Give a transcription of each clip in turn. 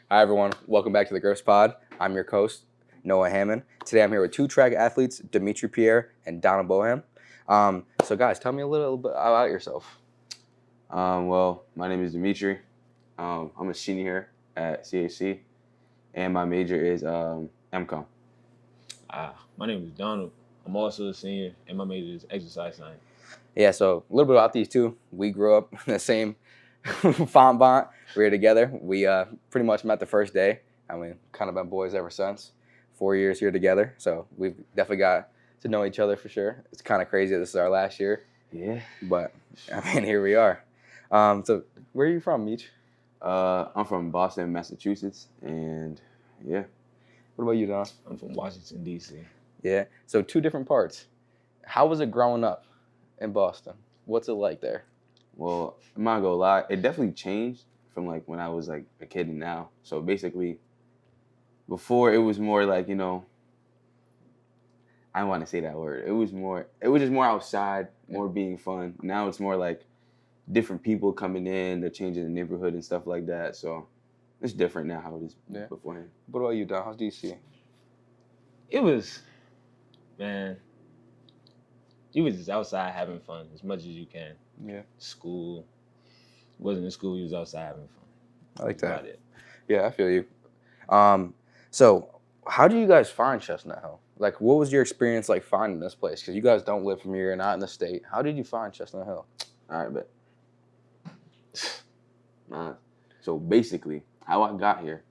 Hi, everyone. Welcome back to the Gross Pod. I'm your host, Noah Hammond. Today I'm here with two track athletes, Dimitri Pierre and Donna Boham. So, guys, tell me a little bit about yourself. Well, my name is Dimitri. I'm a senior here at CHC, and my major is MCOM. My name is Donald. I'm also a senior, and my major is exercise science. Yeah, so a little bit about these two. We grew up in the same font bont. We were together. We pretty much met the first day, and we've kind of been boys ever since. 4 years here together, so we've definitely got to know each other for sure. It's kind of crazy that this is our last year. Yeah. But, I mean, here we are. So where are you from, Meech? I'm from Boston, Massachusetts, and yeah. What about you, Don? I'm from Washington, D.C. Yeah. So two different parts. How was it growing up in Boston? What's it like there? Well, I'm not gonna lie, it definitely changed from like when I was like a kid and now. So basically, before it was more like, I don't want to say that word. It was just more outside, more being fun. Now it's more like different people coming in, they're changing the neighborhood and stuff like that. So it's different now how it is beforehand. What about you, Don? How's DC? It was, man, you was just outside having fun as much as you can. Yeah. School. Wasn't in school, you was outside having fun. I like That's that. about it. Yeah, I feel you. So how do you guys find Chestnut Hill? Like, what was your experience like finding this place? Because you guys don't live from here, not in the state. How did you find Chestnut Hill? All right, bet. So basically, how I got here,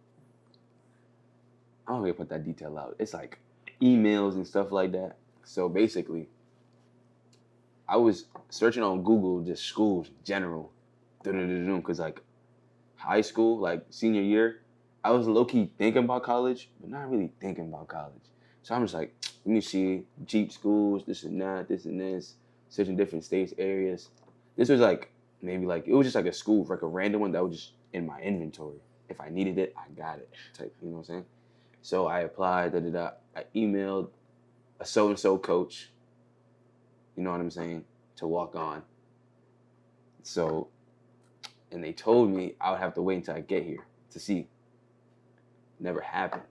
I don't gonna put that detail out. It's like emails and stuff like that. So basically, I was searching on Google just schools in general, because like high school, like senior year, I was low key thinking about college, but not really thinking about college. So I'm just like, let me see cheap schools, this and that, this and this, searching different states, areas. This was like maybe like it was just like a school, like a random one that was just in my inventory. If I needed it, I got it. Type, you know what I'm saying? So I applied. I emailed a so and so coach. You know what I'm saying? To walk on. So, and they told me I would have to wait until I get here to see. Never happened.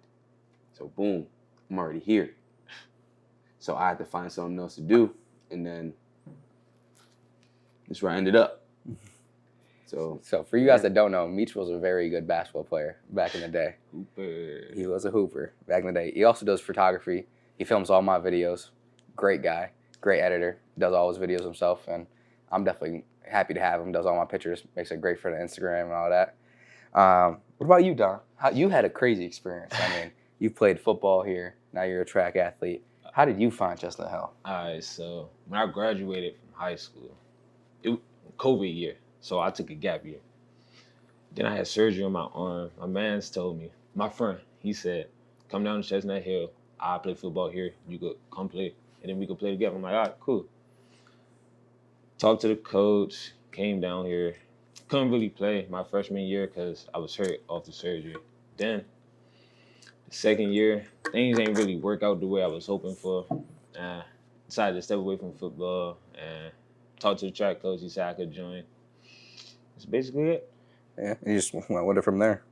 So boom, I'm already here. So I had to find something else to do, and then this is where I ended up. So for you guys that don't know, Meech was a very good basketball player back in the day. Hooper. He was a hooper back in the day. He also does photography. He films all my videos. Great guy, great editor. Does all his videos himself, and I'm definitely happy to have him. Does all my pictures, makes it great for the Instagram and all that. What about you, Don? You had a crazy experience. I mean, you played football here. Now you're a track athlete. How did you find Chestnut Hill? All right, so when I graduated from high school, it was COVID year, so I took a gap year. Then I had surgery on my arm. My man's told me, my friend, he said, come down to Chestnut Hill. I'll play football here. You could come play, and then we could play together. I'm like, all right, cool. Talked to the coach, came down here. Couldn't really play my freshman year because I was hurt off the surgery. Then, the second year, things ain't really work out the way I was hoping for. Decided to step away from football and talked to the track coach. He said I could join. That's basically it. Yeah, you just went with it from there.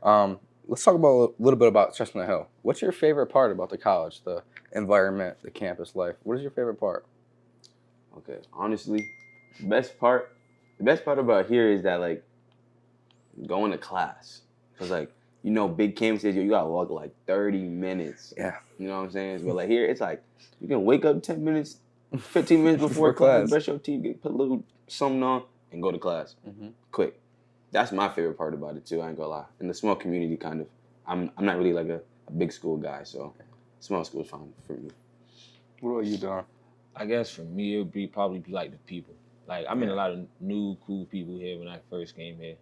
Let's talk about a little bit about Chestnut Hill. What's your favorite part about the college, the environment, the campus life? What is your favorite part? Okay, honestly, the best part about here is that like going to class, cause like big campuses you gotta walk like 30 minutes. Yeah. You know what I'm saying? But like here, it's like you can wake up 10 minutes, 15 minutes before class, brush your teeth, put a little something on, and go to class. Quick. That's my favorite part about it too. I ain't gonna lie. In the small community, kind of. I'm not really like a big school guy, so small school is fine for me. What about you, Don? I guess for me, it would probably be like the people. Like, I met a lot of new, cool people here when I first came here.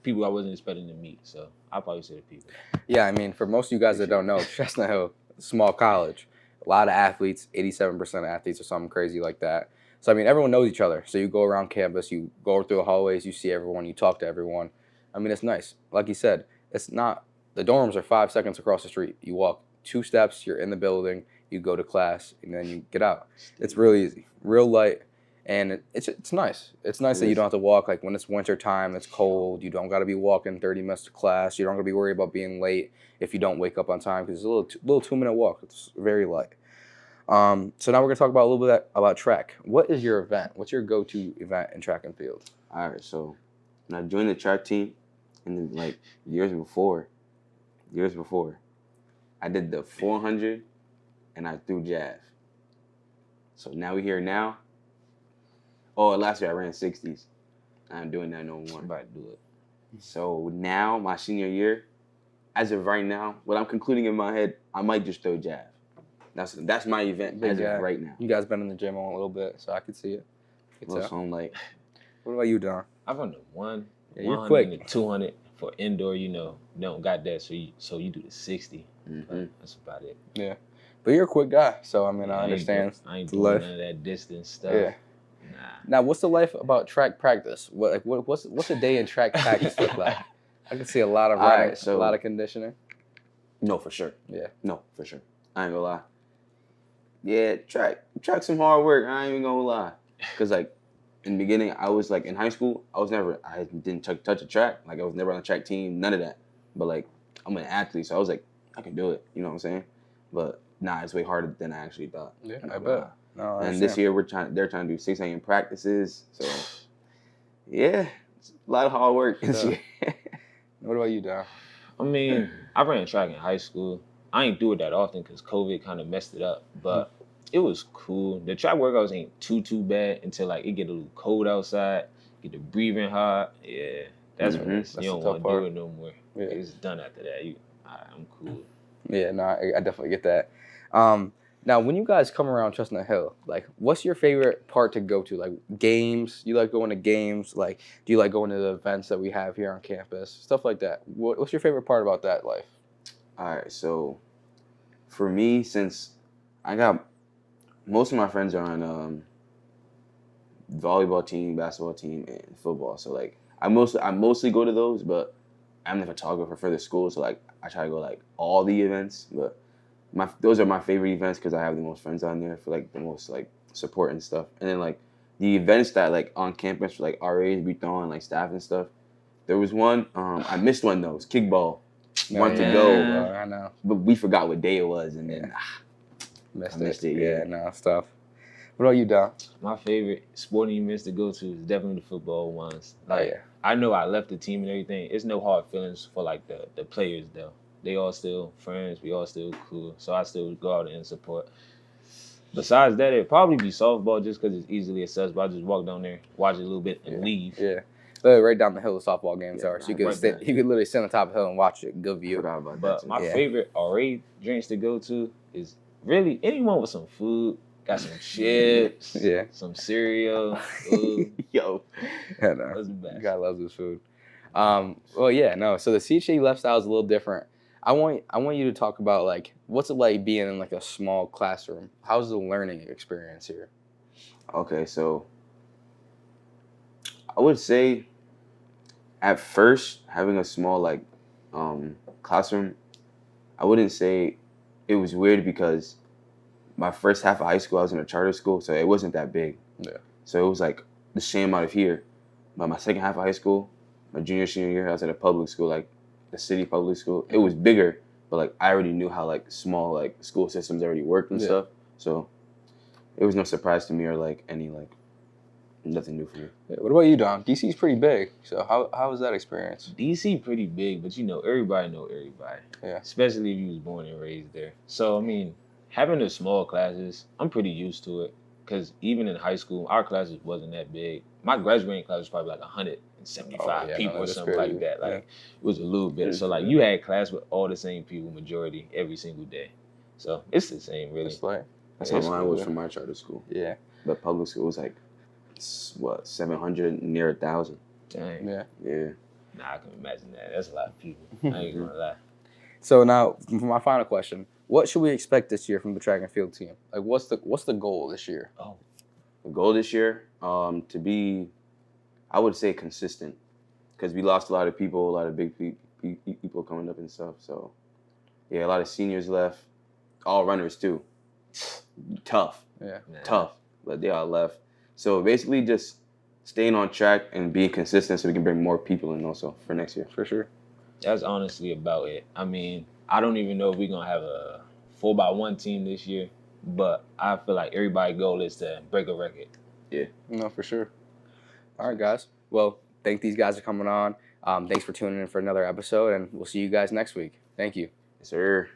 People I wasn't expecting to meet, so I'll probably say the people. Yeah, I mean, for most of you guys that don't know, Chestnut Hill, small college, a lot of athletes, 87% of athletes or something crazy like that. So, I mean, everyone knows each other. So you go around campus, you go through the hallways, you see everyone, you talk to everyone. I mean, it's nice. Like you said, it's not, the dorms are 5 seconds across the street. You walk 2 steps, you're in the building, you go to class, and then you get out. It's real easy, real light. and it's nice. It's nice It that you is. don't have to walk like when it's winter time. It's cold. You don't got to be walking 30 minutes to class. You don't got to be worried about being late if you don't wake up on time because it's a little 2 minute walk. It's very light. So now we're gonna talk about a little bit about track. What is your event? What's your go-to event in track and field? All right, so when I joined the track team, and then like years before, I did the 400, and I threw jav. So now we're here now. Oh, last year I ran 60s. I'm doing that no more. I'm about to do it. So now, my senior year, as of right now, what I'm concluding in my head, I might just throw jav. That's my event Big as guy. of right now. You guys been in the gym a little bit, so I could see it. Could Well, tell. so I'm like, What about you, Don? I run the 100 you're quick. and the 200 for indoor. Don't got that, so you do the 60. mhm. That's about it. But you're a quick guy, so I mean, Yeah, I understand. I ain't the doing life. none of that distance stuff. Yeah. Nah. Now, what's the life about track practice? What's a day in track practice look like? I can see a lot of All riding, right, so- a lot of conditioning. No, for sure. Yeah. No, for sure. I ain't gonna lie. Yeah, track some hard work. I ain't even gonna lie. Cause like in the beginning, I was like in high school. I didn't touch a track. Like I was never on a track team. None of that. But like I'm an athlete, so I was like I can do it. You know what I'm saying? But nah, it's way harder than I actually thought. Yeah, I'm I not bet. gonna lie. No, I And understand. this year they're trying to do 6 a.m. practices. So yeah, it's a lot of hard work this Yeah. year. What about you, Don? I mean, I ran track in high school. I ain't do it that often because COVID kind of messed it up, but it was cool. The track workouts ain't too bad until like it get a little cold outside, get the breathing hard. Yeah, that's when Mhm. it's, That's you the don't tough want to part. do it no more. Yeah. It's done after that. I'm cool. Yeah, no, I definitely get that. Now, when you guys come around Chestnut Hill, like, what's your favorite part to go to? Like, games? You like going to games? Like, do you like going to the events that we have here on campus? Stuff like that. What's your favorite part about that life? All right, so for me, since I got most of my friends are on volleyball team, basketball team, and football. So like I mostly go to those, but I'm the photographer for the school, so like I try to go like all the events. But those are my favorite events because I have the most friends on there for like the most like support and stuff. And then like the events that like on campus for like RAs be throwing like staff and stuff. There was one I missed one though. It was kickball. Want to go, I know. but we forgot what day it was, and then Missed it, it. yeah. No, stuff. What about you, Don? My favorite sporting events to go to is definitely the football ones. Like, yeah. I know I left the team and everything. It's no hard feelings for like the players though. They all still friends. We all still cool. So I still go out and support. Besides that, it'd probably be softball just because it's easily accessible. I just walk down there, watch it a little bit, and leave. Yeah. Literally right down the hill, the softball games Yeah, are. So you right could there. you could literally sit on the top of the hill and watch it. Good I view. forgot about that. But Too. my Yeah. favorite RA drinks to go to is really anyone with some food. Got some chips, Yeah. some cereal. Ooh, Yo, Yeah, no. that's the best. God loves his food. Well, yeah, no. So the CHA lifestyle is a little different. I want you to talk about like what's it like being in like a small classroom. How's the learning experience here? okay, so I would say at first having a small like classroom, I wouldn't say it was weird because my first half of high school I was in a charter school, so it wasn't that big. Yeah. So it was like the same out of here. But my second half of high school, my senior year, I was at a public school, like the city public school. It was bigger, but like I already knew how like small like school systems already worked and Yeah. stuff. So it was no surprise to me or like any like nothing new for me. Yeah, what about you, Dom? DC's pretty big. So how was that experience? DC pretty big, but everybody know everybody. Yeah. Especially if you was born and raised there. So I mean, having the small classes, I'm pretty used to it. Cause even in high school, our classes wasn't that big. My graduating class was probably like 175 Oh, yeah, people no, or that's something like crazy. that. Like Yeah. it was a little bit. It's So like good. you had class with all the same people, majority every single day. So it's the same really. It's like That's Yeah, how it's mine cool, was yeah. from my charter school. yeah, But public school was like what 700 near 1,000. Dang. yeah. Yeah. Nah, I can imagine that. That's a lot of people. I ain't gonna lie. So now for my final question, what should we expect this year from the track and field team? Like what's the goal this year? Oh, The goal this year, to be, I would say consistent, because we lost a lot of people, a lot of big people coming up and stuff. So, yeah, a lot of seniors left, all runners too. Tough, Yeah. man. tough, but they all left. So basically, just staying on track and being consistent, so we can bring more people in also for next year. For sure. That's honestly about it. I mean, I don't even know if we're gonna have a 4x1 team this year, but I feel like everybody's goal is to break a record. No, for sure. All right, guys. Well, thank these guys for coming on. Thanks for tuning in for another episode, and we'll see you guys next week. Thank you. Yes, sir.